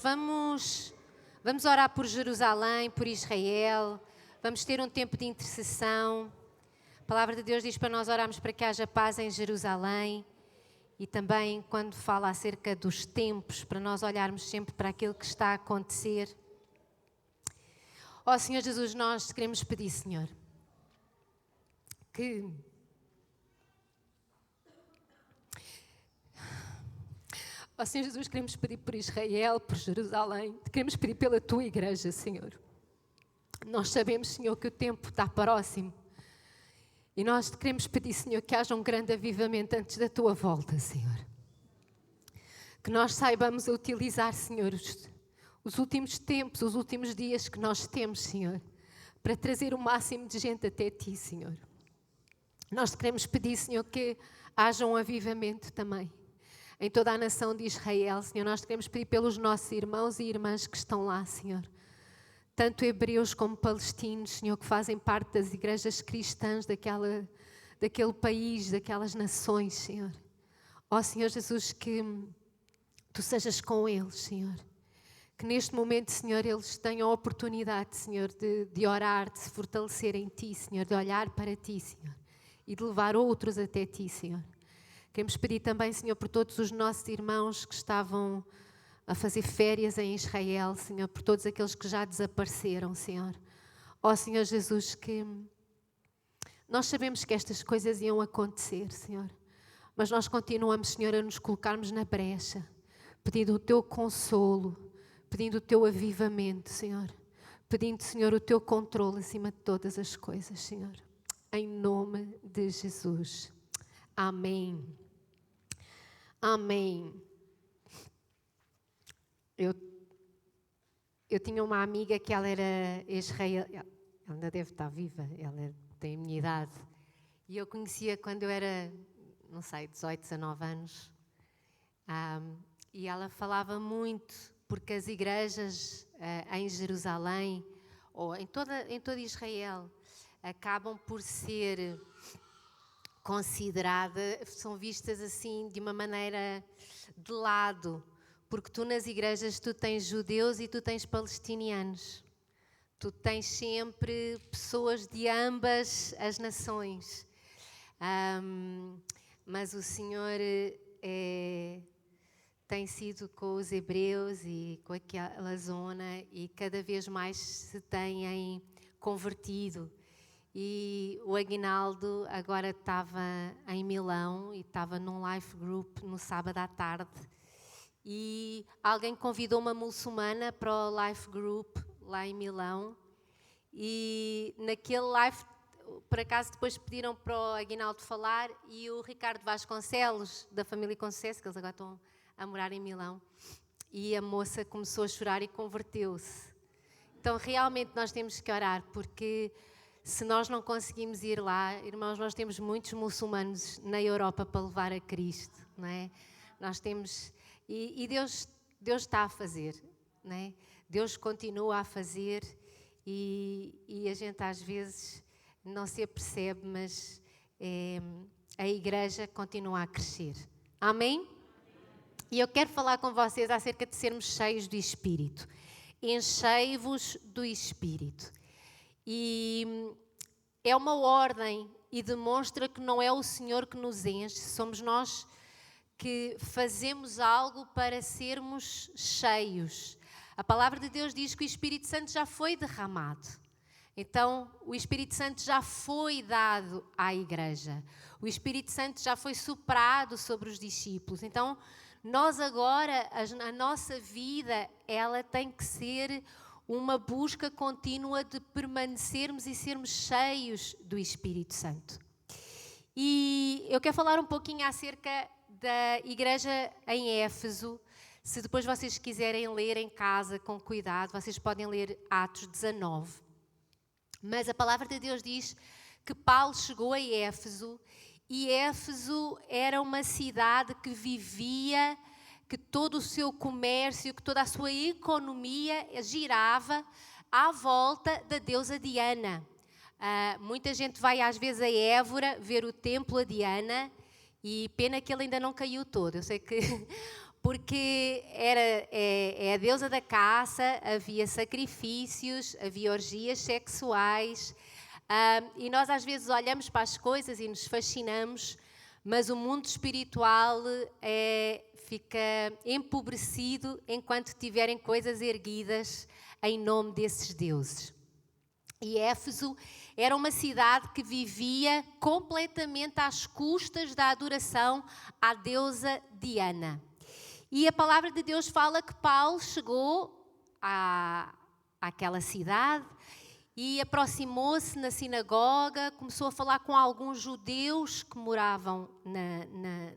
vamos orar por Jerusalém, por Israel, vamos ter um tempo de intercessão. A palavra de Deus diz para nós orarmos para que haja paz em Jerusalém e também quando fala acerca dos tempos, para nós olharmos sempre para aquilo que está a acontecer. Ó Senhor Jesus, nós queremos pedir, Senhor, que ó Senhor Jesus, queremos pedir por Israel, por Jerusalém, queremos pedir pela Tua Igreja, Senhor. Nós sabemos, Senhor, que o tempo está próximo e nós queremos pedir, Senhor, que haja um grande avivamento antes da Tua volta, Senhor. Que nós saibamos utilizar, Senhor, os últimos tempos, os últimos dias que nós temos, Senhor, para trazer o máximo de gente até Ti, Senhor. Nós queremos pedir, Senhor, que haja um avivamento também em toda a nação de Israel, Senhor. Nós queremos pedir pelos nossos irmãos e irmãs que estão lá, Senhor. Tanto hebreus como palestinos, Senhor, que fazem parte das igrejas cristãs daquele país, daquelas nações, Senhor. Ó Senhor Jesus, que Tu sejas com eles, Senhor. Que neste momento, Senhor, eles tenham a oportunidade, Senhor, de orar, de se fortalecer em Ti, Senhor, de olhar para Ti, Senhor, e de levar outros até Ti, Senhor. Queremos pedir também, Senhor, por todos os nossos irmãos que estavam a fazer férias em Israel, Senhor, por todos aqueles que já desapareceram, Senhor. Ó Senhor Jesus, que nós sabemos que estas coisas iam acontecer, Senhor, mas nós continuamos, Senhor, a nos colocarmos na brecha, pedindo o Teu consolo, pedindo o Teu avivamento, Senhor, pedindo, Senhor, o Teu controle acima de todas as coisas, Senhor. Em nome de Jesus. Amém. Amém. Eu tinha uma amiga que ela era israel, ela ainda deve estar viva, ela tem a minha idade, e eu conhecia quando eu era, não sei, 18, 19 anos, e ela falava muito, porque as igrejas em Jerusalém, ou em toda Israel, acabam por ser consideradas, são vistas assim de uma maneira de lado, porque tu nas igrejas tu tens judeus e tu tens palestinianos, tu tens sempre pessoas de ambas as nações, mas o Senhor tem sido com os hebreus e com aquela zona e cada vez mais se têm convertido. E o Aguinaldo agora estava em Milão e estava num life group no sábado à tarde e alguém convidou uma muçulmana para o life group lá em Milão e naquele life, por acaso depois pediram para o Aguinaldo falar e o Ricardo Vasconcelos, da família Conceição, que eles agora estão a morar em Milão, e a moça começou a chorar e converteu-se. Então realmente nós temos que orar, porque se nós não conseguimos ir lá, irmãos, nós temos muitos muçulmanos na Europa para levar a Cristo, não é? Nós temos, e Deus está a fazer, não é? Deus continua a fazer e a gente às vezes não se apercebe, mas a igreja continua a crescer. Amém? E eu quero falar com vocês acerca de sermos cheios do Espírito. Enchei-vos do Espírito. E é uma ordem e demonstra que não é o Senhor que nos enche, somos nós que fazemos algo para sermos cheios. A palavra de Deus diz que o Espírito Santo já foi derramado. Então, o Espírito Santo já foi dado à igreja. O Espírito Santo já foi soprado sobre os discípulos. Então, nós agora, a nossa vida, ela tem que ser uma busca contínua de permanecermos e sermos cheios do Espírito Santo. E eu quero falar um pouquinho acerca da igreja em Éfeso. Se depois vocês quiserem ler em casa com cuidado, vocês podem ler Atos 19. Mas a palavra de Deus diz que Paulo chegou a Éfeso e Éfeso era uma cidade que vivia, que todo o seu comércio, que toda a sua economia girava à volta da deusa Diana. Muita gente vai às vezes a Évora ver o templo a Diana e pena que ele ainda não caiu todo. Eu sei que porque é a deusa da caça, havia sacrifícios, havia orgias sexuais, e nós às vezes olhamos para as coisas e nos fascinamos, mas o mundo espiritual fica empobrecido enquanto tiverem coisas erguidas em nome desses deuses. E Éfeso era uma cidade que vivia completamente às custas da adoração à deusa Diana. E a palavra de Deus fala que Paulo chegou àquela cidade e aproximou-se na sinagoga, começou a falar com alguns judeus que moravam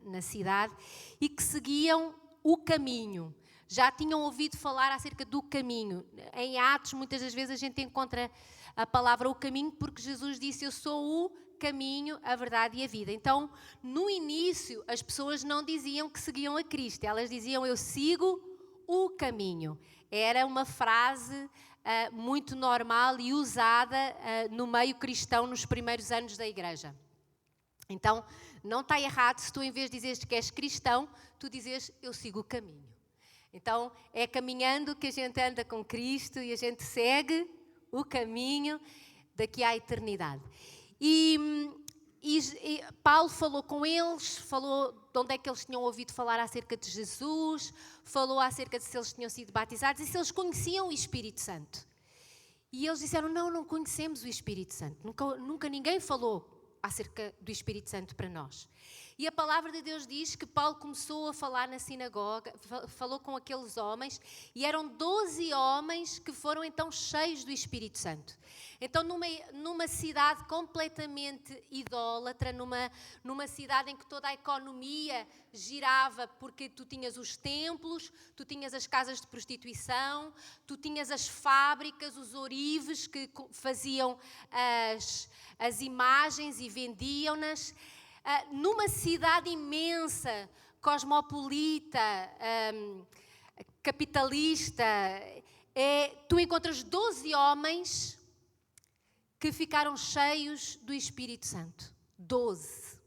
na cidade e que seguiam o caminho. Já tinham ouvido falar acerca do caminho. Em Atos, muitas das vezes a gente encontra a palavra o caminho, porque Jesus disse: eu sou o caminho, a verdade e a vida. Então, no início, as pessoas não diziam que seguiam a Cristo, elas diziam: eu sigo o caminho. Era uma frase muito normal e usada no meio cristão nos primeiros anos da igreja. Então, não está errado se tu, em vez de dizeres que és cristão, tu dizes: eu sigo o caminho. Então, é caminhando que a gente anda com Cristo e a gente segue o caminho daqui à eternidade. E Paulo falou com eles, falou de onde é que eles tinham ouvido falar acerca de Jesus, falou acerca de se eles tinham sido batizados e se eles conheciam o Espírito Santo. E eles disseram: não conhecemos o Espírito Santo, nunca ninguém falou acerca do Espírito Santo para nós. E a palavra de Deus diz que Paulo começou a falar na sinagoga, falou com aqueles homens, e eram 12 homens que foram então cheios do Espírito Santo. Então, numa cidade completamente idólatra, numa cidade em que toda a economia girava, porque tu tinhas os templos, tu tinhas as casas de prostituição, tu tinhas as fábricas, os ourives que faziam as imagens e vendiam-nas. Numa cidade imensa, cosmopolita, capitalista, tu encontras 12 homens que ficaram cheios do Espírito Santo. 12.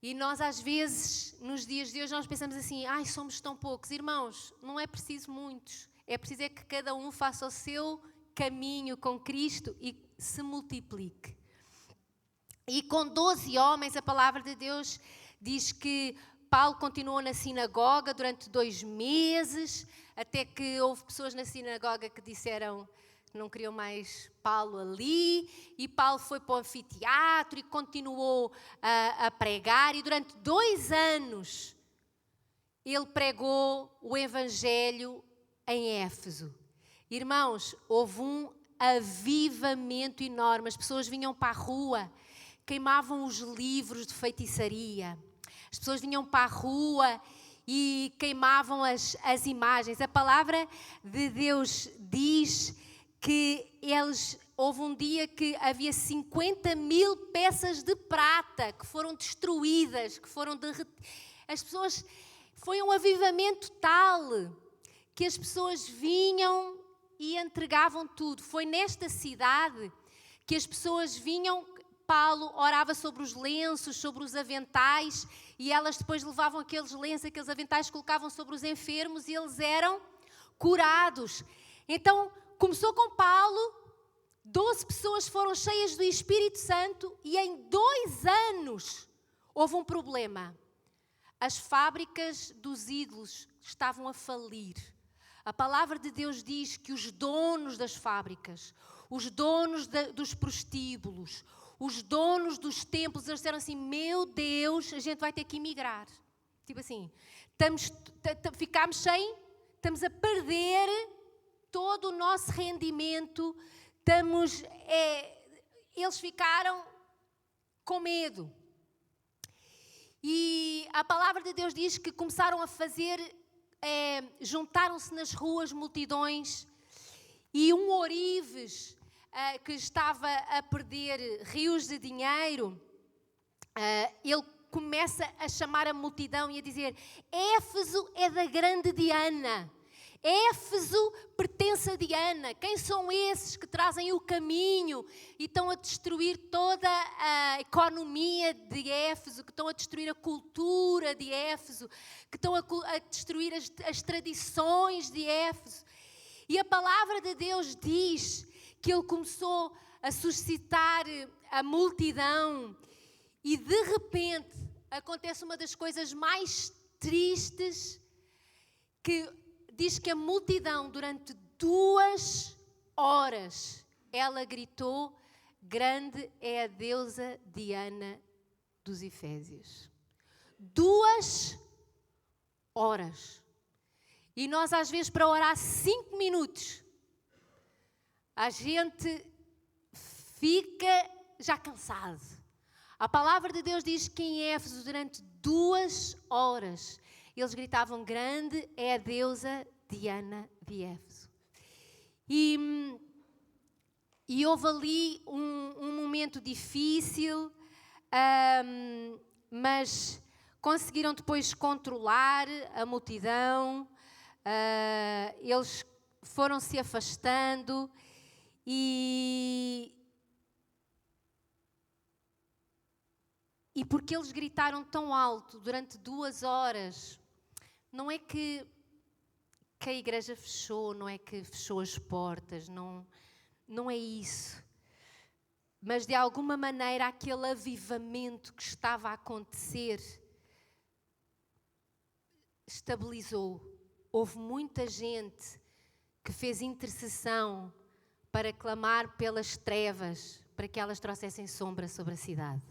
E nós às vezes, nos dias de hoje, nós pensamos assim: somos tão poucos. Irmãos, não é preciso muitos. É preciso que cada um faça o seu caminho com Cristo e se multiplique. E com 12 homens, a palavra de Deus diz que Paulo continuou na sinagoga durante 2 meses, até que houve pessoas na sinagoga que disseram que não queriam mais Paulo ali, e Paulo foi para o anfiteatro e continuou a pregar, e durante 2 anos ele pregou o Evangelho em Éfeso. Irmãos, houve um avivamento enorme, as pessoas vinham para a rua, queimavam os livros de feitiçaria. As pessoas vinham para a rua e queimavam as imagens. A palavra de Deus diz que houve um dia que havia 50.000 peças de prata que foram destruídas, que foram derretidas. As pessoas, foi um avivamento tal que as pessoas vinham e entregavam tudo. Foi nesta cidade que as pessoas vinham. Paulo orava sobre os lenços, sobre os aventais, e elas depois levavam aqueles lenços, aqueles aventais, colocavam sobre os enfermos e eles eram curados. Então, começou com Paulo, 12 pessoas foram cheias do Espírito Santo e em 2 anos houve um problema. As fábricas dos ídolos estavam a falir. A palavra de Deus diz que os donos das fábricas, os donos dos prostíbulos, os donos dos templos, eles disseram assim: meu Deus, a gente vai ter que emigrar. Tipo assim, ficámos estamos a perder todo o nosso rendimento, eles ficaram com medo. E a palavra de Deus diz que começaram a fazer, juntaram-se nas ruas multidões, e um ourives que estava a perder rios de dinheiro, ele começa a chamar a multidão e a dizer: Éfeso é da grande Diana, Éfeso pertence a Diana. Quem são esses que trazem o caminho e estão a destruir toda a economia de Éfeso, que estão a destruir a cultura de Éfeso, que estão a destruir as tradições de Éfeso? E a palavra de Deus diz que ele começou a suscitar a multidão e de repente acontece uma das coisas mais tristes, que diz que a multidão durante 2 horas ela gritou: grande é a deusa Diana dos Efésios. 2 horas. E nós às vezes para orar 5 minutos a gente fica já cansado. A palavra de Deus diz que em Éfeso durante 2 horas eles gritavam: grande é a deusa Diana de Éfeso. E houve ali um momento difícil, mas conseguiram depois controlar a multidão, eles foram se afastando e porque eles gritaram tão alto durante 2 horas, não é que a igreja fechou, não é que fechou as portas, não é isso. Mas de alguma maneira aquele avivamento que estava a acontecer estabilizou. Houve muita gente que fez intercessão para clamar pelas trevas, para que elas trouxessem sombra sobre a cidade.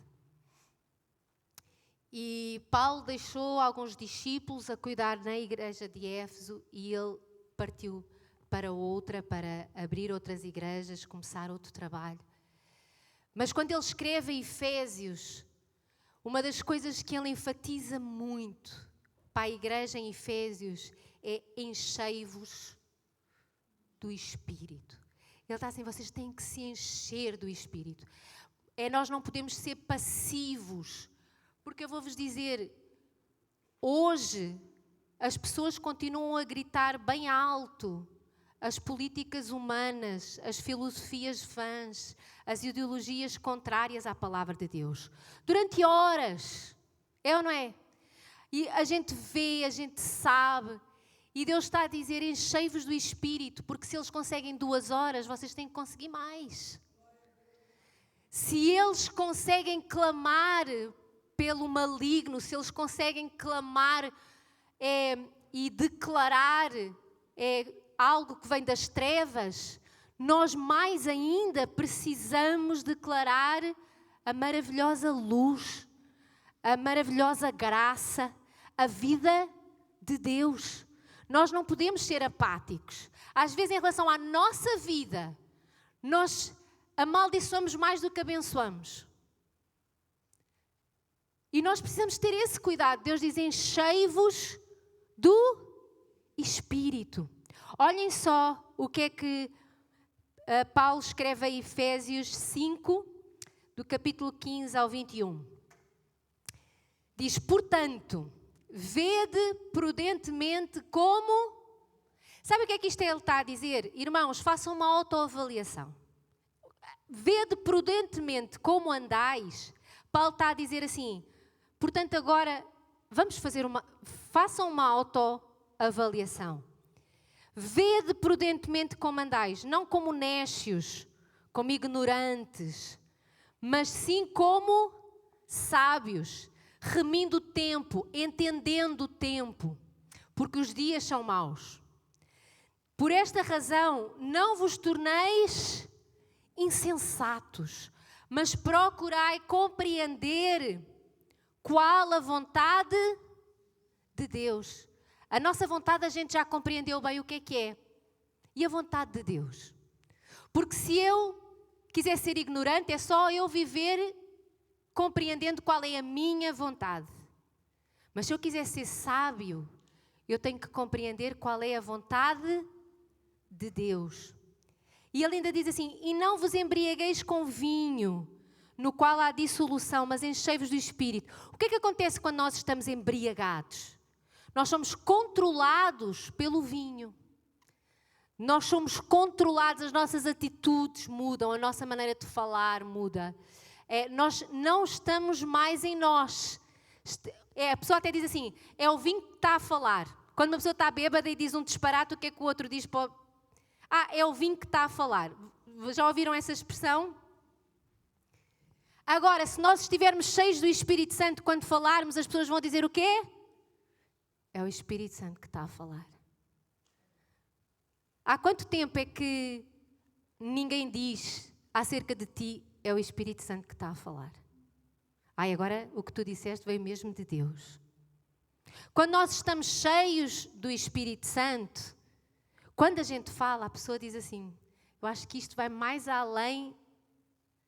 E Paulo deixou alguns discípulos a cuidar na igreja de Éfeso e ele partiu para outra, para abrir outras igrejas, começar outro trabalho. Mas quando ele escreve Efésios, uma das coisas que ele enfatiza muito para a igreja em Efésios é: enchei-vos do Espírito. Ele está assim: vocês têm que se encher do Espírito. Nós não podemos ser passivos. Porque eu vou-vos dizer, hoje as pessoas continuam a gritar bem alto as políticas humanas, as filosofias vãs, as ideologias contrárias à palavra de Deus. Durante horas, é ou não é? E a gente vê, a gente sabe, e Deus está a dizer: enchei-vos do Espírito, porque se eles conseguem 2 horas, vocês têm que conseguir mais. Se eles conseguem clamar pelo maligno, se eles conseguem clamar e declarar algo que vem das trevas, nós mais ainda precisamos declarar a maravilhosa luz, a maravilhosa graça, a vida de Deus. Nós não podemos ser apáticos. Às vezes, em relação à nossa vida, nós amaldiçoamos mais do que abençoamos. E nós precisamos ter esse cuidado. Deus diz: enchei-vos do Espírito. Olhem só o que é que Paulo escreve em Efésios 5, do capítulo 15 ao 21. Diz: portanto, vede prudentemente como... Sabe o que é que isto ele está a dizer? Irmãos, façam uma autoavaliação. Vede prudentemente como andais. Paulo está a dizer assim: portanto, agora façam uma autoavaliação. Vede prudentemente como andais, não como nécios, como ignorantes, mas sim como sábios, remindo o tempo, entendendo o tempo, porque os dias são maus. Por esta razão, não vos torneis insensatos, mas procurai compreender qual a vontade de Deus. A nossa vontade a gente já compreendeu bem o que é. E a vontade de Deus? Porque se eu quiser ser ignorante, é só eu viver compreendendo qual é a minha vontade. Mas se eu quiser ser sábio, eu tenho que compreender qual é a vontade de Deus. E ele ainda diz assim: e não vos embriagueis com vinho, no qual há dissolução, mas enchei-vos do Espírito. O que é que acontece quando nós estamos embriagados? Nós somos controlados pelo vinho. Nós somos controlados, as nossas atitudes mudam, a nossa maneira de falar muda. Nós não estamos mais em nós. A pessoa até diz assim, é o vinho que está a falar. Quando uma pessoa está bêbada e diz um disparate, o que é que o outro diz? É o vinho que está a falar. Já ouviram essa expressão? Agora, se nós estivermos cheios do Espírito Santo, quando falarmos, as pessoas vão dizer o quê? É o Espírito Santo que está a falar. Há quanto tempo é que ninguém diz acerca de ti, é o Espírito Santo que está a falar? Agora o que tu disseste veio mesmo de Deus. Quando nós estamos cheios do Espírito Santo, quando a gente fala, a pessoa diz assim, eu acho que isto vai mais além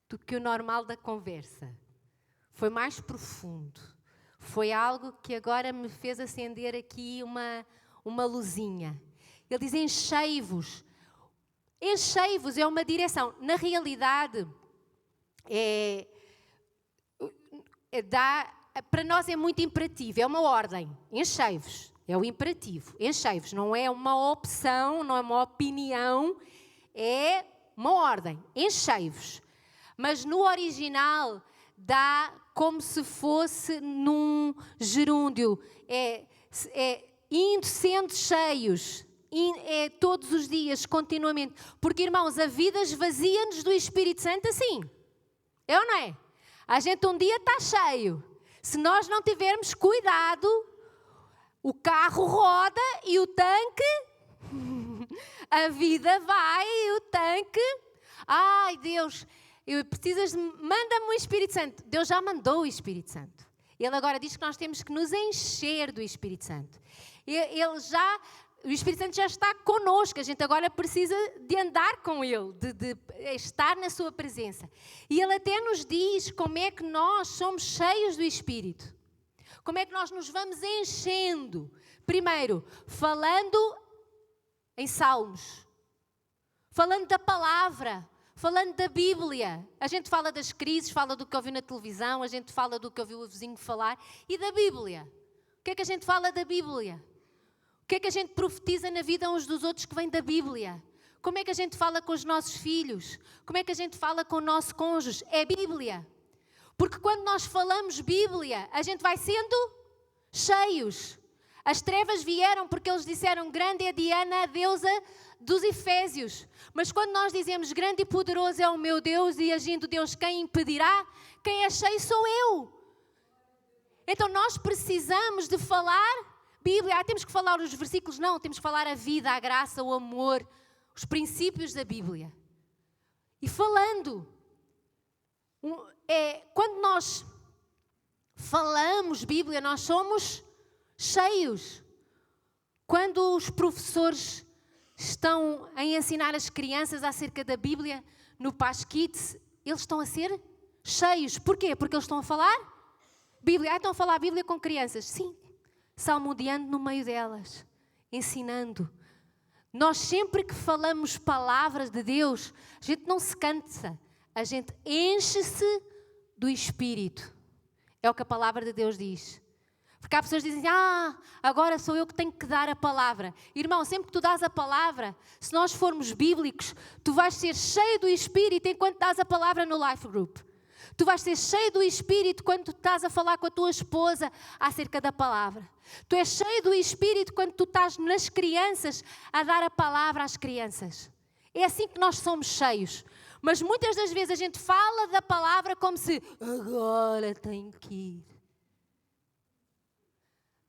do que o normal da conversa. Foi mais profundo. Foi algo que agora me fez acender aqui uma luzinha. Ele diz, enchei-vos. Enchei-vos é uma direção. Na realidade, para nós é muito imperativo, é uma ordem. Enchei-vos. É o imperativo. Enchei-vos. Não é uma opção, não é uma opinião, é uma ordem. Enchei-vos. Mas no original dá como se fosse num gerúndio. Indo sendo cheios. Todos os dias, continuamente. Porque, irmãos, a vida esvazia-nos do Espírito Santo assim. É ou não é? A gente um dia está cheio. Se nós não tivermos cuidado, o carro roda e o tanque, a vida vai e o tanque, ai Deus, manda-me o Espírito Santo. Deus já mandou o Espírito Santo. Ele agora diz que nós temos que nos encher do Espírito Santo. O Espírito Santo já está connosco, a gente agora precisa de andar com Ele, de estar na sua presença. E Ele até nos diz como é que nós somos cheios do Espírito. Como é que nós nos vamos enchendo? Primeiro, falando em salmos, falando da palavra, falando da Bíblia. A gente fala das crises, fala do que ouviu na televisão, a gente fala do que ouviu o vizinho falar. E da Bíblia? O que é que a gente fala da Bíblia? O que é que a gente profetiza na vida uns dos outros que vem da Bíblia? Como é que a gente fala com os nossos filhos? Como é que a gente fala com o nosso cônjuge? É Bíblia. Porque quando nós falamos Bíblia, a gente vai sendo cheios. As trevas vieram porque eles disseram grande é Diana, a deusa dos Efésios. Mas quando nós dizemos grande e poderoso é o meu Deus e agindo Deus, quem impedirá? Quem é cheio sou eu. Então nós precisamos de falar Bíblia. Temos que falar os versículos? Não, temos que falar a vida, a graça, o amor, os princípios da Bíblia. E falando, quando nós falamos Bíblia, nós somos cheios. Quando os professores estão a ensinar as crianças acerca da Bíblia no Paz Kids, eles estão a ser cheios. Porquê? Porque eles estão a falar Bíblia. Estão a falar Bíblia com crianças? Sim. Salmodiando no meio delas, ensinando. Nós sempre que falamos palavras de Deus, a gente não se cansa, a gente enche-se do Espírito. É o que a palavra de Deus diz. Porque há pessoas que dizem, agora sou eu que tenho que dar a palavra. Irmão, sempre que tu dás a palavra, se nós formos bíblicos, tu vais ser cheio do Espírito enquanto dás a palavra no Life Group. Tu vais ser cheio do Espírito quando tu estás a falar com a tua esposa acerca da palavra. Tu és cheio do Espírito quando tu estás nas crianças a dar a palavra às crianças. É assim que nós somos cheios. Mas muitas das vezes a gente fala da palavra como se agora tenho que ir.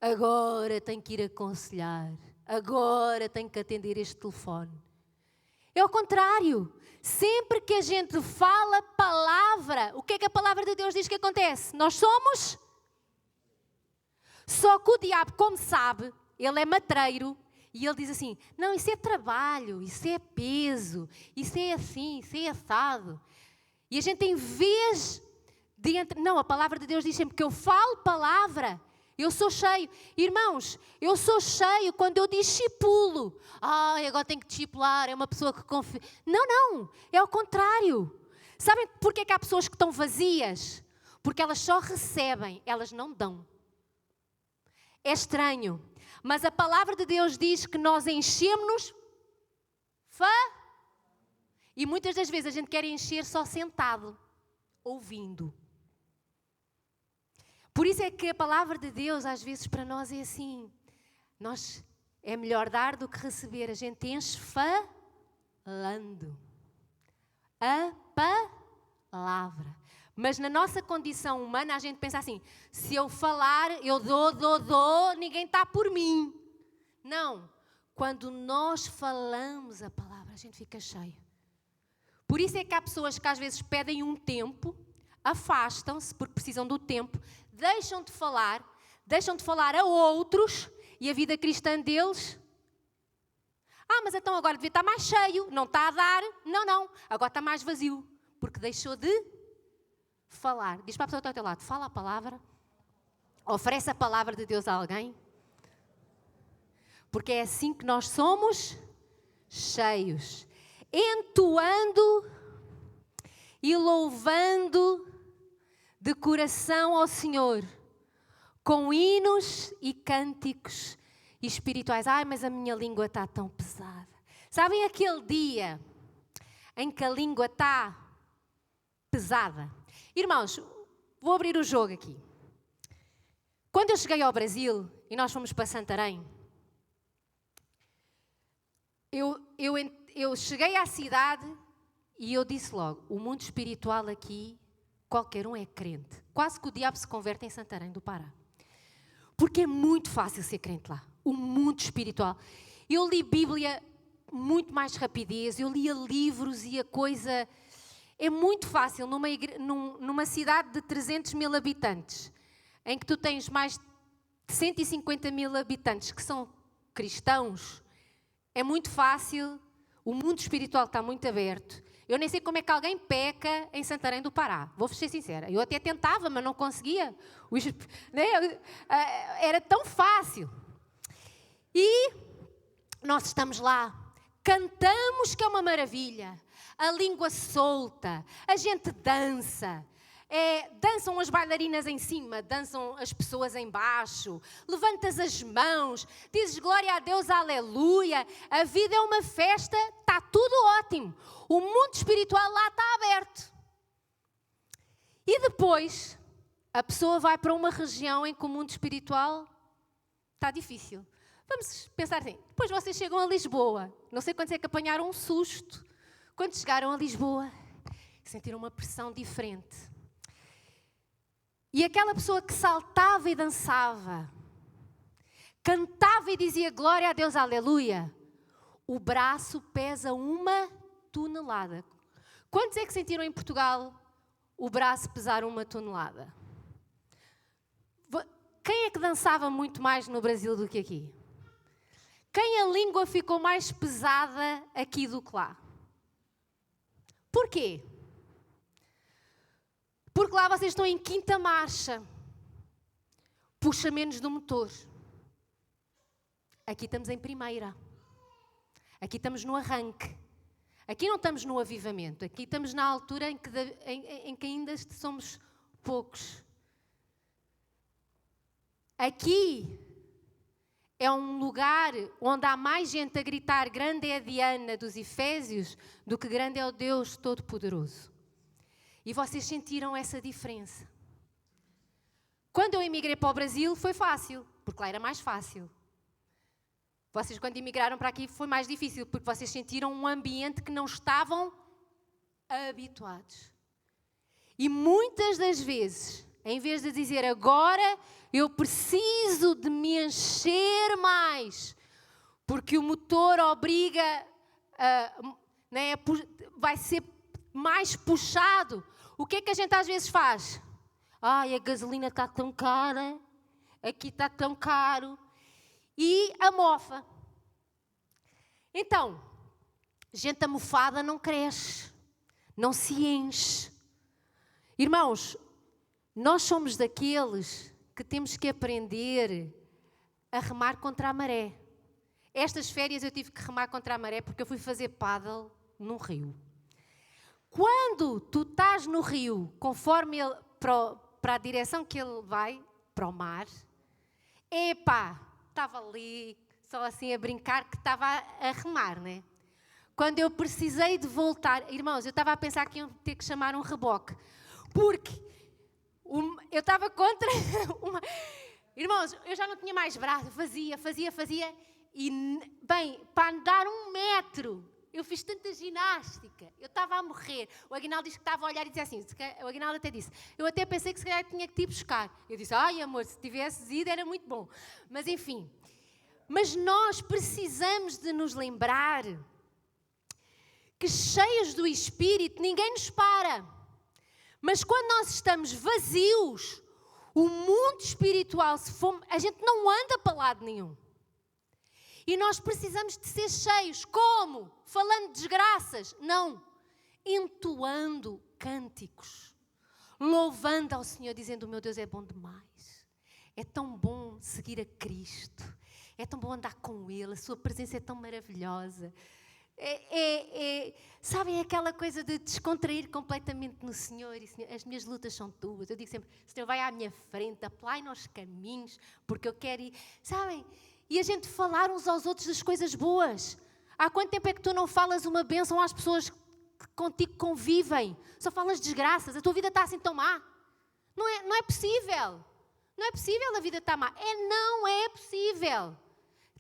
Agora tenho que ir aconselhar. Agora tenho que atender este telefone. É o contrário. Sempre que a gente fala palavra, o que é que a palavra de Deus diz que acontece? Nós somos. Só que o diabo, como sabe, ele é matreiro e ele diz assim, não, isso é trabalho, isso é peso, isso é assim, isso é assado. E a gente em vez de... Não, a palavra de Deus diz sempre que eu falo palavra, eu sou cheio. Irmãos, eu sou cheio quando eu discipulo. Agora tenho que discipular, é uma pessoa que confia. Não, é o contrário. Sabem porque é que há pessoas que estão vazias? Porque elas só recebem, elas não dão. É estranho, mas a palavra de Deus diz que nós enchemos-nos E muitas das vezes a gente quer encher só sentado, ouvindo. Por isso é que a palavra de Deus às vezes para nós é assim. É melhor dar do que receber. A gente enche falando. A palavra. Mas na nossa condição humana a gente pensa assim, se eu falar, eu dou, ninguém está por mim. Não. Quando nós falamos a palavra, a gente fica cheio. Por isso é que há pessoas que às vezes pedem um tempo, afastam-se porque precisam do tempo, deixam de falar a outros e a vida cristã deles. Mas então agora devia estar mais cheio, não está a dar. Não, agora está mais vazio, porque deixou de falar. Diz para a pessoa que está ao teu lado, fala a palavra, oferece a palavra de Deus a alguém, porque é assim que nós somos cheios, entoando e louvando de coração ao Senhor, com hinos e cânticos espirituais. Mas a minha língua está tão pesada. Sabem aquele dia em que a língua está pesada? Irmãos, vou abrir o jogo aqui. Quando eu cheguei ao Brasil e nós fomos para Santarém, eu cheguei à cidade e eu disse logo, o mundo espiritual aqui, qualquer um é crente. Quase que o diabo se converte em Santarém do Pará. Porque é muito fácil ser crente lá. O mundo espiritual. Eu li Bíblia muito mais rapidez, eu lia livros e a coisa... É muito fácil numa cidade de 300 mil habitantes, em que tu tens mais de 150 mil habitantes que são cristãos, é muito fácil, o mundo espiritual está muito aberto. Eu nem sei como é que alguém peca em Santarém do Pará, vou-vos ser sincera. Eu até tentava, mas não conseguia. Era tão fácil. E nós estamos lá, cantamos que é uma maravilha, a língua solta, a gente dança. Dançam as bailarinas em cima, dançam as pessoas em baixo, levantas as mãos, dizes glória a Deus, aleluia, a vida é uma festa, está tudo ótimo. O mundo espiritual lá está aberto. E depois, a pessoa vai para uma região em que o mundo espiritual está difícil. Vamos pensar assim, depois vocês chegam a Lisboa, não sei quantos é que apanharam um susto, quando chegaram a Lisboa, sentiram uma pressão diferente. E aquela pessoa que saltava e dançava, cantava e dizia glória a Deus, aleluia, o braço pesa 1 tonelada. Quantos é que sentiram em Portugal o braço pesar 1 tonelada? Quem é que dançava muito mais no Brasil do que aqui? Quem a língua ficou mais pesada aqui do que lá? Porquê? Porque lá vocês estão em 5ª marcha. Puxa menos do motor. Aqui estamos em 1ª. Aqui estamos no arranque. Aqui não estamos no avivamento. Aqui estamos na altura em que ainda somos poucos. Aqui é um lugar onde há mais gente a gritar grande é a Diana dos Efésios do que grande é o Deus Todo-Poderoso. E vocês sentiram essa diferença. Quando eu emigrei para o Brasil foi fácil, porque lá era mais fácil. Vocês quando emigraram para aqui foi mais difícil, porque vocês sentiram um ambiente que não estavam habituados. E muitas das vezes, em vez de dizer agora eu preciso de me encher mais, porque o motor obriga, vai ser mais puxado. O que é que a gente às vezes faz? A gasolina está tão cara, aqui está tão caro. E a mofa. Então, gente amofada não cresce, não se enche. Irmãos, nós somos daqueles que temos que aprender a remar contra a maré. Estas férias eu tive que remar contra a maré porque eu fui fazer paddle num rio. Quando tu estás no rio, conforme ele, para a direção que ele vai, para o mar, estava ali, só assim a brincar, que estava a remar, né? quando eu precisei de voltar. Irmãos, eu estava a pensar que iam ter que chamar um reboque, porque eu estava contra uma... Irmãos, eu já não tinha mais braço, fazia, e, bem, para andar 1 metro, eu fiz tanta ginástica, eu estava a morrer. O Aguinaldo disse que estava a olhar e dizia assim, o Aguinaldo até disse, eu até pensei que se calhar tinha que te ir buscar. Eu disse, ai amor, se tivesses ido era muito bom. Mas enfim, mas nós precisamos de nos lembrar que cheios do Espírito ninguém nos para. Mas quando nós estamos vazios, o mundo espiritual, a gente não anda para lado nenhum. E nós precisamos de ser cheios. Como? Falando de desgraças? Não. Entoando cânticos. Louvando ao Senhor, dizendo, o meu Deus é bom demais. É tão bom seguir a Cristo. É tão bom andar com Ele. A sua presença é tão maravilhosa. Sabem, aquela coisa de descontrair completamente no Senhor. E, Senhor, as minhas lutas são tuas. Eu digo sempre, Senhor, vai à minha frente, aplai-nos os caminhos, porque eu quero ir. Sabem? E a gente falar uns aos outros das coisas boas. Há quanto tempo é que tu não falas uma bênção às pessoas que contigo convivem? Só falas desgraças. A tua vida está assim tão má. Não é possível. Não é possível a vida estar má. Não é possível.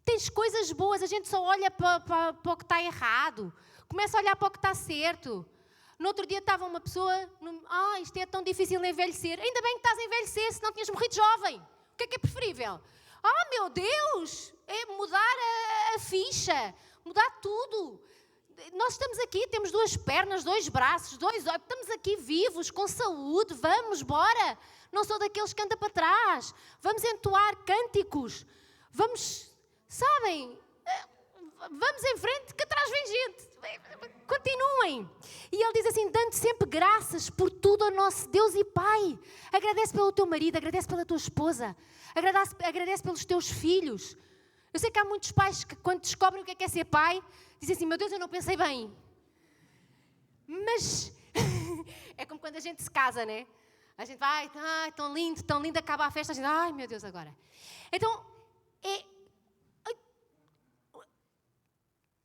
Tens coisas boas, a gente só olha para o que está errado. Começa a olhar para o que está certo. No outro dia estava uma pessoa, isto é tão difícil envelhecer. Ainda bem que estás a envelhecer, senão tinhas morrido jovem. O que é preferível? Meu Deus, é mudar a ficha, mudar tudo. Nós estamos aqui, temos 2 pernas, 2 braços, 2 olhos, estamos aqui vivos, com saúde, vamos, bora. Não sou daqueles que anda para trás. Vamos entoar cânticos, vamos, sabem, vamos em frente, que atrás vem gente. Continuem. E ele diz assim, dando sempre graças por tudo ao nosso Deus e Pai. Agradece pelo teu marido, agradece pela tua esposa, agradece pelos teus filhos. Eu sei que há muitos pais que quando descobrem o que é ser pai, dizem assim, meu Deus, eu não pensei bem. Mas é como quando a gente se casa, né? A gente vai, tão lindo, acaba a festa, a gente, ai meu Deus, agora. Então,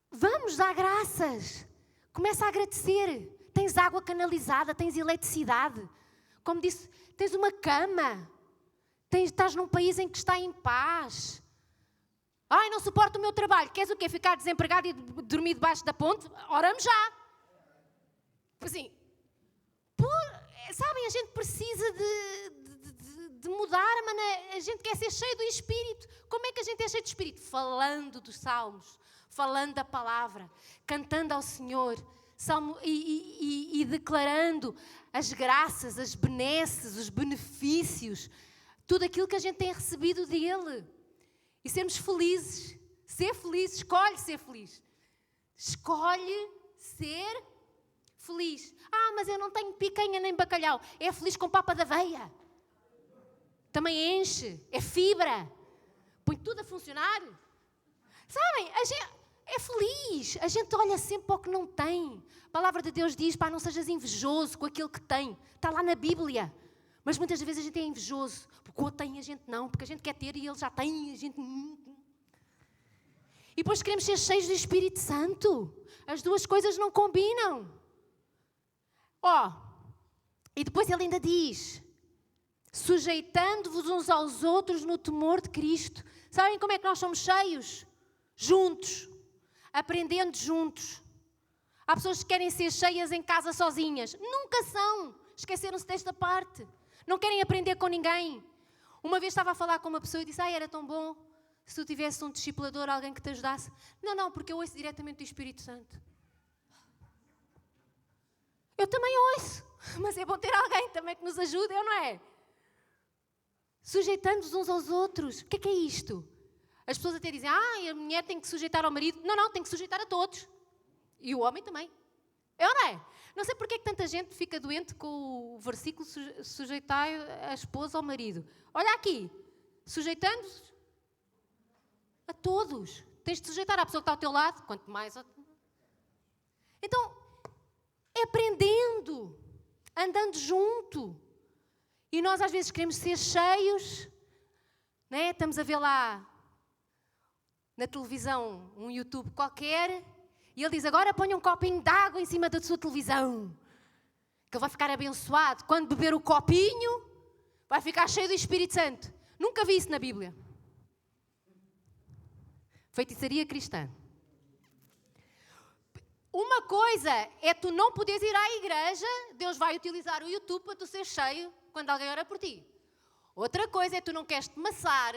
vamos dar graças. Começa a agradecer. Tens água canalizada, tens eletricidade. Como disse, tens uma cama. Estás num país em que está em paz. Não suporto o meu trabalho. Queres o quê? Ficar desempregado e dormir debaixo da ponte? Oramos já. Assim, sabem, a gente precisa de mudar a maneira. A gente quer ser cheio do Espírito. Como é que a gente é cheio do Espírito? Falando dos salmos. Falando da palavra, cantando ao Senhor e declarando as graças, as benesses, os benefícios, tudo aquilo que a gente tem recebido dEle. E sermos felizes. Ser feliz, escolhe ser feliz. Escolhe ser feliz. Mas eu não tenho picanha nem bacalhau. É feliz com papa da aveia. Também enche, é fibra. Põe tudo a funcionar. Sabem, a gente é feliz. A gente olha sempre para o que não tem. A palavra de Deus diz, não sejas invejoso com aquilo que tem. Está lá na Bíblia. Mas muitas vezes a gente é invejoso. Porque o outro tem e a gente não. Porque a gente quer ter e ele já tem e a gente... E depois queremos ser cheios do Espírito Santo. As duas coisas não combinam. E depois ele ainda diz, sujeitando-vos uns aos outros no temor de Cristo. Sabem como é que nós somos cheios? Juntos. Aprendendo juntos. Há pessoas que querem ser cheias em casa sozinhas. Nunca são. Esqueceram-se desta parte. Não querem aprender com ninguém. Uma vez estava a falar com uma pessoa e disse, era tão bom se tu tivesse um discipulador, alguém que te ajudasse. Não, porque eu ouço diretamente do Espírito Santo. Eu também ouço. Mas é bom ter alguém também que nos ajude, não é? Sujeitando-nos uns aos outros. O que é isto? As pessoas até dizem, a mulher tem que sujeitar ao marido. Não, tem que sujeitar a todos. E o homem também. Não é? Não sei porque é que tanta gente fica doente com o versículo sujeitar a esposa ao marido. Olha aqui. Sujeitando-se a todos. Tens de sujeitar à pessoa que está ao teu lado. Quanto mais... Então, é aprendendo. Andando junto. E nós às vezes queremos ser cheios. Né? Estamos a ver lá... na televisão, um YouTube qualquer, E ele diz, agora ponha um copinho de água em cima da sua televisão, que ele vai ficar abençoado. Quando beber o copinho, vai ficar cheio do Espírito Santo. Nunca vi isso na Bíblia. Feitiçaria cristã. Uma coisa é tu não poderes ir à igreja, Deus vai utilizar o YouTube para tu ser cheio quando alguém ora por ti. Outra coisa é tu não queres te maçar,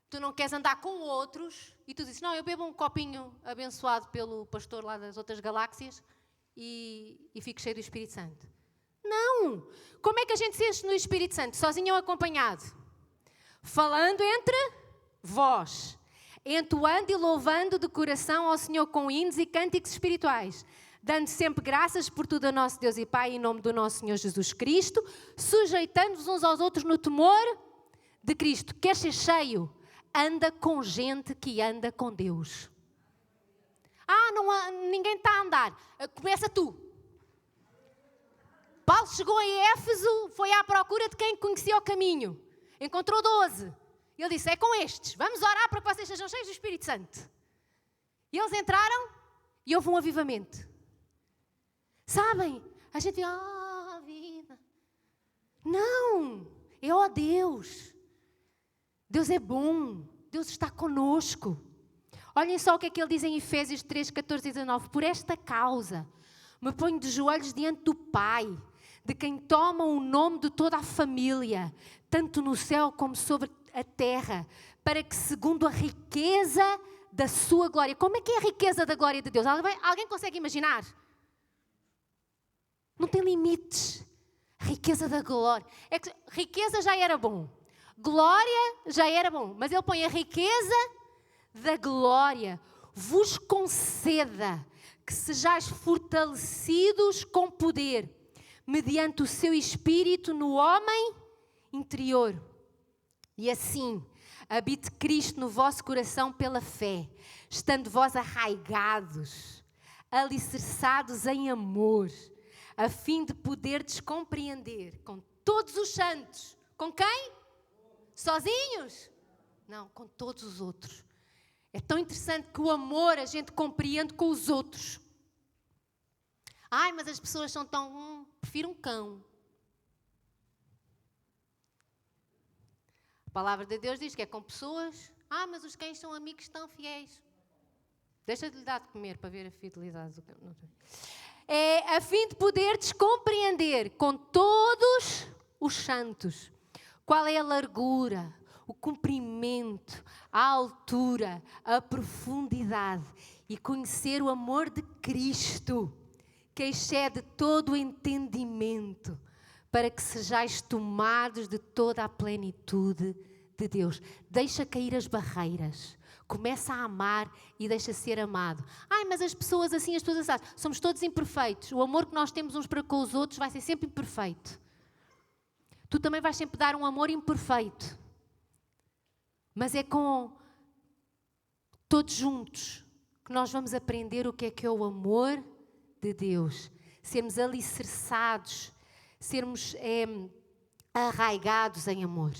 tu não queres andar com outros e tu dizes, não, eu bebo um copinho abençoado pelo pastor lá das outras galáxias e fico cheio do Espírito Santo. Não! Como é que a gente se enche no Espírito Santo? Sozinho ou acompanhado? Falando entre vós. Entoando e louvando de coração ao Senhor com hinos e cânticos espirituais, dando sempre graças por tudo a nosso Deus e Pai, em nome do nosso Senhor Jesus Cristo, sujeitando-vos uns aos outros no temor de Cristo. Queres ser cheio? Anda com gente que anda com Deus. Ninguém está a andar. Começa tu. Paulo chegou a Éfeso, foi à procura de quem conhecia o caminho. Encontrou 12. Ele disse, é com estes, vamos orar para que vocês sejam cheios do Espírito Santo. E eles entraram e houve um avivamento. Sabem? A gente diz, vida. Não, é Deus. Deus é bom, Deus está conosco. Olhem só o que é que ele diz em Efésios 3, 14 e 19. Por esta causa, me ponho de joelhos diante do Pai, de quem toma o nome de toda a família, tanto no céu como sobre a terra, para que segundo a riqueza da sua glória. Como é que é a riqueza da glória de Deus? Alguém consegue imaginar? Não tem limites. A riqueza da glória. É que riqueza já era bom. Glória já era bom. Mas ele põe a riqueza da glória. Vos conceda que sejais fortalecidos com poder, mediante o seu Espírito no homem interior. E assim, habite Cristo no vosso coração pela fé, estando vós arraigados, alicerçados em amor, a fim de poderdes compreender com todos os santos. Com quem? Sozinhos? Não, com todos os outros. É tão interessante que o amor a gente compreende com os outros. Mas as pessoas são tão... prefiro um cão. A palavra de Deus diz que é com pessoas. Mas os cães são amigos tão fiéis. Deixa de lhe dar de comer para ver a fidelidade do cão. É a fim de poderes compreender com todos os santos qual é a largura, o comprimento, a altura, a profundidade e conhecer o amor de Cristo, que excede todo o entendimento, para que sejais tomados de toda a plenitude de Deus. Deixa cair as barreiras. Começa a amar e deixa ser amado. Mas as pessoas assim, as pessoas assim. Somos todos imperfeitos. O amor que nós temos uns para com os outros vai ser sempre imperfeito. Tu também vais sempre dar um amor imperfeito. Mas é com todos juntos que nós vamos aprender o que é o amor de Deus. Sermos alicerçados, sermos arraigados em amor.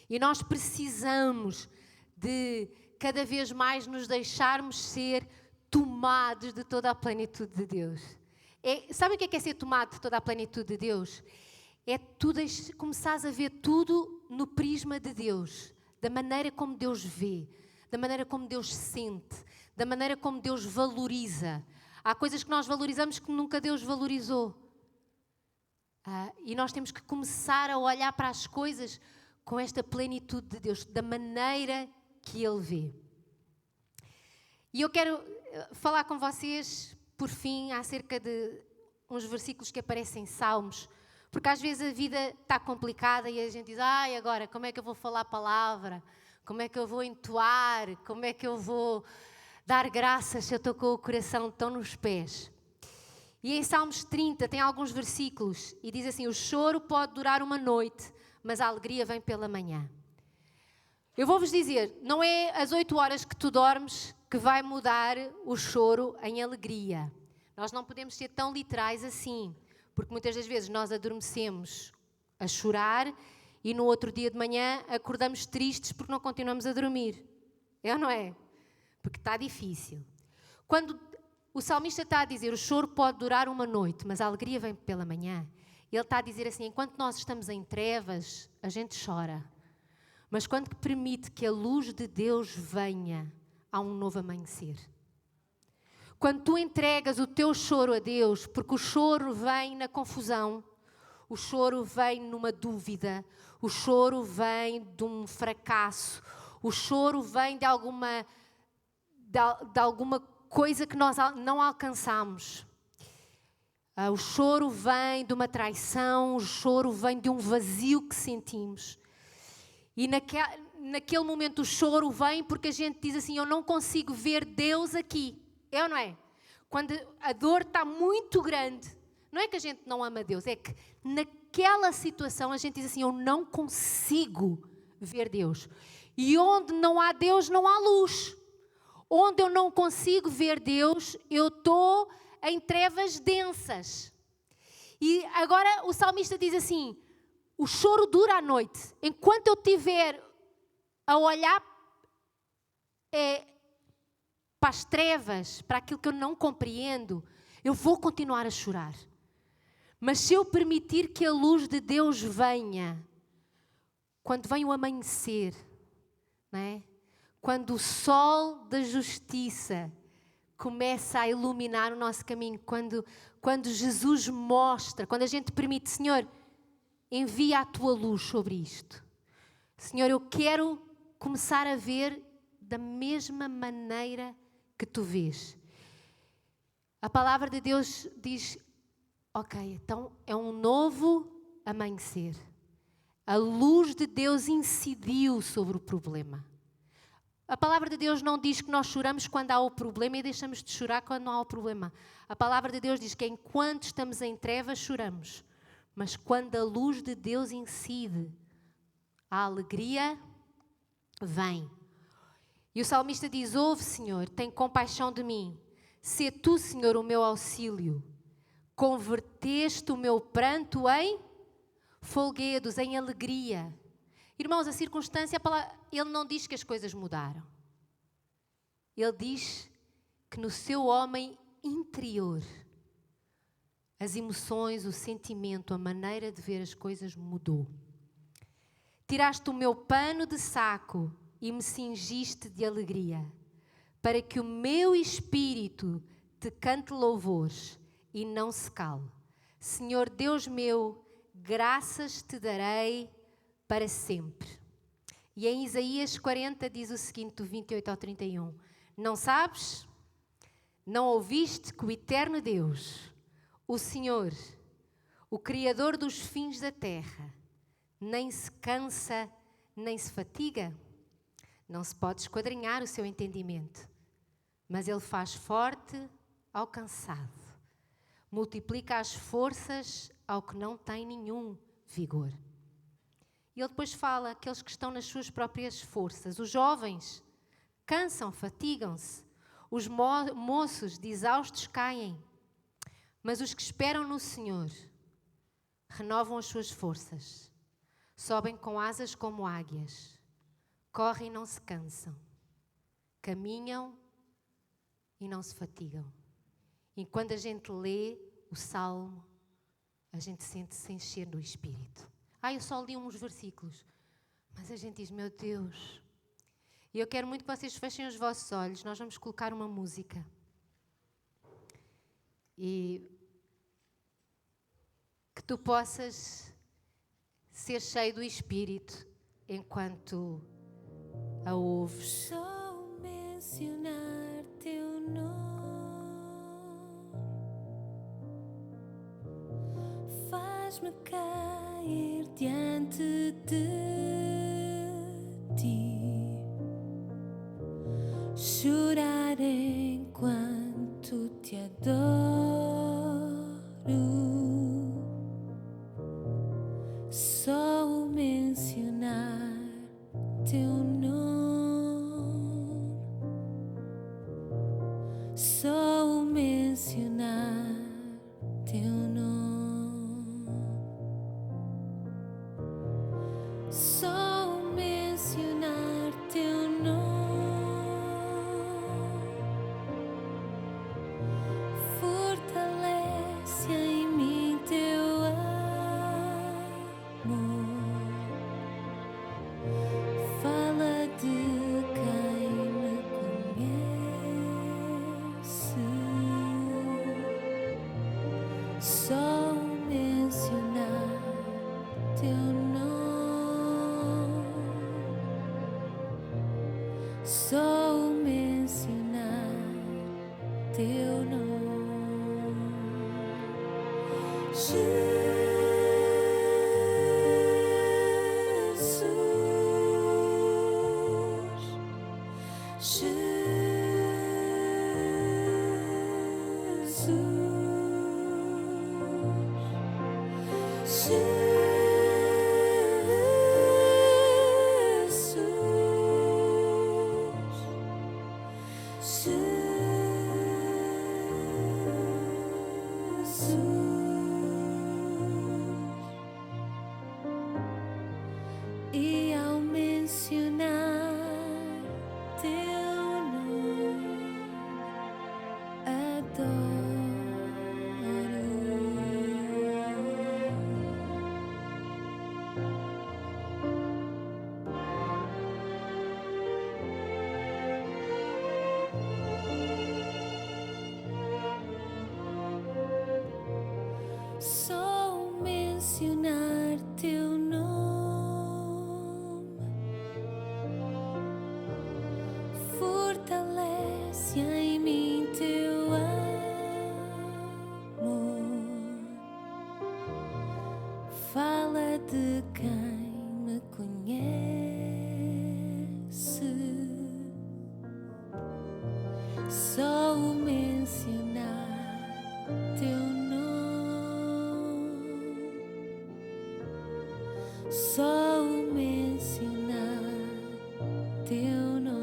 E nós precisamos de cada vez mais nos deixarmos ser tomados de toda a plenitude de Deus. Sabe o que é ser tomado de toda a plenitude de Deus? É tu começares a ver tudo no prisma de Deus, da maneira como Deus vê, da maneira como Deus sente, da maneira como Deus valoriza. Há coisas que nós valorizamos que nunca Deus valorizou. E nós temos que começar a olhar para as coisas com esta plenitude de Deus, da maneira que Ele vê. E eu quero falar com vocês, por fim, acerca de uns versículos que aparecem em Salmos, porque às vezes a vida está complicada e a gente diz, agora, como é que eu vou falar a palavra? Como é que eu vou entoar? Como é que eu vou dar graças se eu estou com o coração tão nos pés? E em Salmos 30 tem alguns versículos e diz assim, o choro pode durar uma noite, mas a alegria vem pela manhã. Eu vou-vos dizer, não é às 8 horas que tu dormes que vai mudar o choro em alegria. Nós não podemos ser tão literais assim, porque muitas das vezes nós adormecemos a chorar e no outro dia de manhã acordamos tristes porque não continuamos a dormir. É ou não é? Porque está difícil. Quando o salmista está a dizer, o choro pode durar uma noite, mas a alegria vem pela manhã. Ele está a dizer assim, enquanto nós estamos em trevas, a gente chora. Mas quando permite que a luz de Deus venha, há um novo amanhecer. Quando tu entregas o teu choro a Deus, porque o choro vem na confusão, o choro vem numa dúvida, o choro vem de um fracasso, o choro vem de alguma coisa que nós não alcançamos. O choro vem de uma traição, o choro vem de um vazio que sentimos. E naquele momento o choro vem porque a gente diz assim, eu não consigo ver Deus aqui. É ou não é? Quando a dor está muito grande, não é que a gente não ama Deus, é que naquela situação a gente diz assim, eu não consigo ver Deus. E onde não há Deus, não há luz. Onde eu não consigo ver Deus, eu estou em trevas densas. E agora o salmista diz assim, o choro dura à noite. Enquanto eu estiver a olhar para as trevas, para aquilo que eu não compreendo, eu vou continuar a chorar. Mas se eu permitir que a luz de Deus venha, quando vem o amanhecer, não é? Quando o sol da justiça começa a iluminar o nosso caminho, quando Jesus mostra, quando a gente permite, Senhor, envia a tua luz sobre isto. Senhor, eu quero começar a ver da mesma maneira que tu vês. A palavra de Deus diz, ok, então é um novo amanhecer. A luz de Deus incidiu sobre o problema. A palavra de Deus não diz que nós choramos quando há o problema e deixamos de chorar quando não há o problema. A palavra de Deus diz que enquanto estamos em trevas choramos, mas quando a luz de Deus incide, a alegria vem. E o salmista diz, ouve, Senhor, tem compaixão de mim. Sê tu, Senhor, o meu auxílio. Converteste o meu pranto em folguedos, em alegria. Irmãos, a circunstância, ele não diz que as coisas mudaram. Ele diz que no seu homem interior, as emoções, o sentimento, a maneira de ver as coisas mudou. Tiraste o meu pano de saco e me cingiste de alegria, para que o meu espírito te cante louvores e não se cale. Senhor Deus meu, graças te darei para sempre. E em Isaías 40 diz o seguinte, do 28 ao 31. Não sabes? Não ouviste que o eterno Deus, o Senhor, o Criador dos fins da terra, nem se cansa, nem se fatiga? Não se pode esquadrinhar o seu entendimento, mas Ele faz forte ao cansado, multiplica as forças ao que não tem nenhum vigor. E ele depois fala, aqueles que estão nas suas próprias forças, os jovens cansam, fatigam-se, os moços de exaustos caem, mas os que esperam no Senhor renovam as suas forças, sobem com asas como águias, correm e não se cansam, caminham e não se fatigam. E quando a gente lê o Salmo, a gente sente-se encher do Espírito. Eu só li uns versículos, mas a gente diz, meu Deus. E eu quero muito que vocês fechem os vossos olhos, nós vamos colocar uma música. E que tu possas ser cheio do Espírito enquanto a ouves. Só mencionar teu nome faz-me cair diante de ti, chorar enquanto te adoro. Só o mencionar teu nome, só o mencionar teu nome, só o mencionar teu nome só mencionar teu nome, só mencionar teu nome. E ao mencionar teu nome, adoro. Só mencionar teu nome fortalece em mim teu amor. Fala de quem me conhece. Só o mencionar teu nome, só o mencionar teu nome.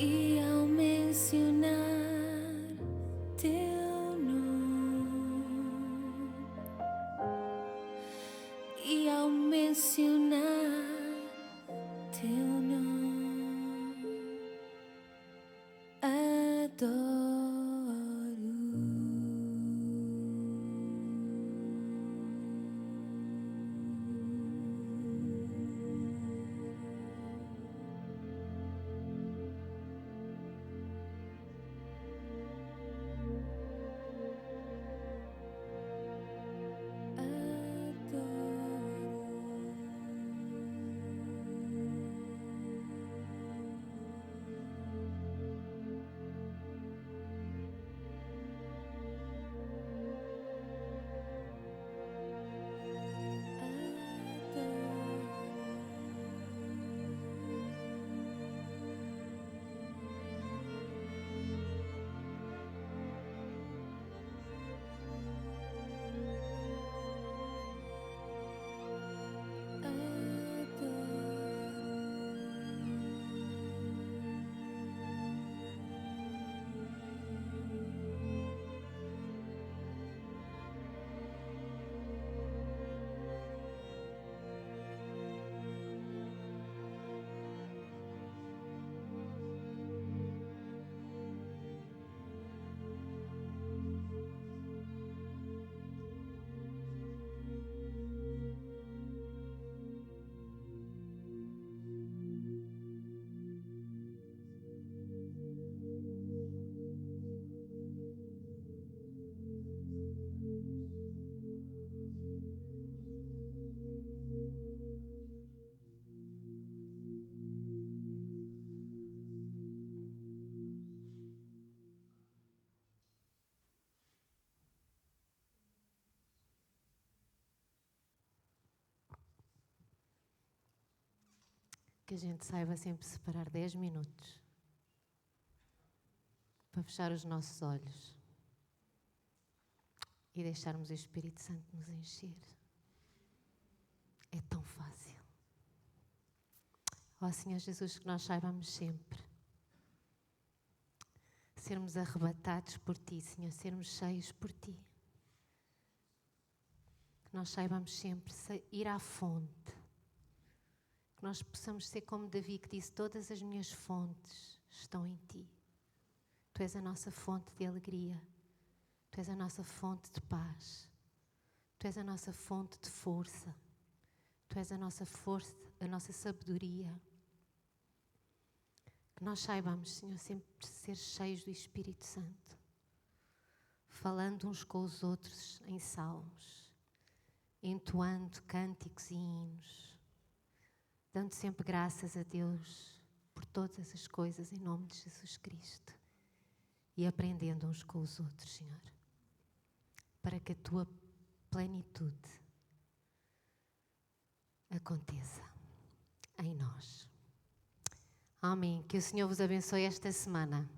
E ao mencionar teu nome, e ao mencionar teu nome, adoro. Que a gente saiba sempre separar 10 minutos para fechar os nossos olhos e deixarmos o Espírito Santo nos encher. É tão fácil. Ó Senhor Jesus, que nós saibamos sempre sermos arrebatados por Ti, Senhor, sermos cheios por Ti. Que nós saibamos sempre ir à fonte. Que nós possamos ser como Davi, que disse: todas as minhas fontes estão em Ti. Tu és a nossa fonte de alegria. Tu és a nossa fonte de paz. Tu és a nossa fonte de força. Tu és a nossa força, a nossa sabedoria. Que nós saibamos, Senhor, sempre ser cheios do Espírito Santo, falando uns com os outros em salmos, entoando cânticos e hinos, dando sempre graças a Deus por todas as coisas em nome de Jesus Cristo e aprendendo uns com os outros, Senhor, para que a Tua plenitude aconteça em nós. Amém. Que o Senhor vos abençoe esta semana.